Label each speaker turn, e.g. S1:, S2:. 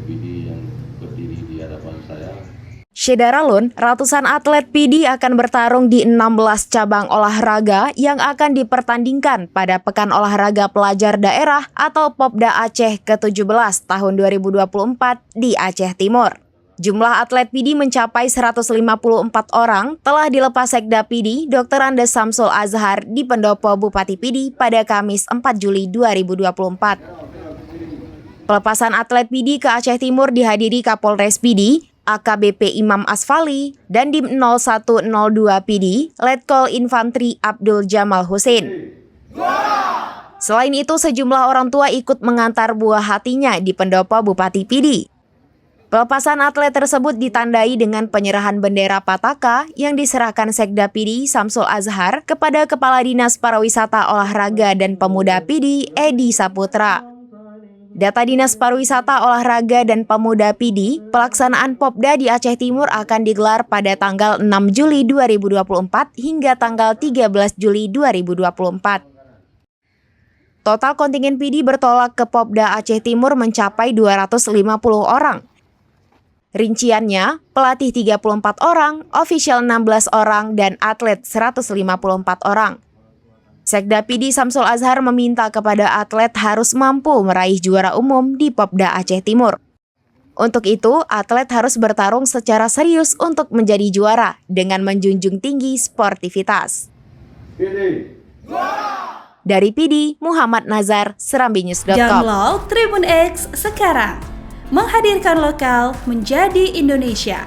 S1: PD yang berdiri di hadapan saya.
S2: Syederalun, ratusan atlet PD akan bertarung di 16 cabang olahraga yang akan dipertandingkan pada Pekan Olahraga Pelajar Daerah atau Popda Aceh ke-17 tahun 2024 di Aceh Timur. Jumlah atlet PD mencapai 154 orang telah dilepas Sekda PD Dr. Andes Samsul Azhar di Pendopo Bupati PD pada Kamis 4 Juli 2024. Pelepasan atlet PD ke Aceh Timur dihadiri Kapolres PD, AKBP Imam Asfali, dan Dim 0102 PD, Letkol Infantri Abdul Jamal Husin. Selain itu, sejumlah orang tua ikut mengantar buah hatinya di Pendopo Bupati PD. Pelepasan atlet tersebut ditandai dengan penyerahan bendera Pataka yang diserahkan Sekda PD Samsul Azhar kepada Kepala Dinas Pariwisata Olahraga dan Pemuda PD Edi Saputra. Data Dinas Pariwisata Olahraga dan Pemuda PD, pelaksanaan Popda di Aceh Timur akan digelar pada tanggal 6 Juli 2024 hingga tanggal 13 Juli 2024. Total kontingen PD bertolak ke Popda Aceh Timur mencapai 250 orang. Rinciannya, pelatih 34 orang, ofisial 16 orang, dan atlet 154 orang. Sekda PD Samsul Azhar meminta kepada atlet harus mampu meraih juara umum di Popda Aceh Timur. Untuk itu, atlet harus bertarung secara serius untuk menjadi juara dengan menjunjung tinggi sportivitas. Dari PD, Muhammad Nazar, SerambiNews.com.
S3: Download Tribun X sekarang, menghadirkan lokal menjadi Indonesia.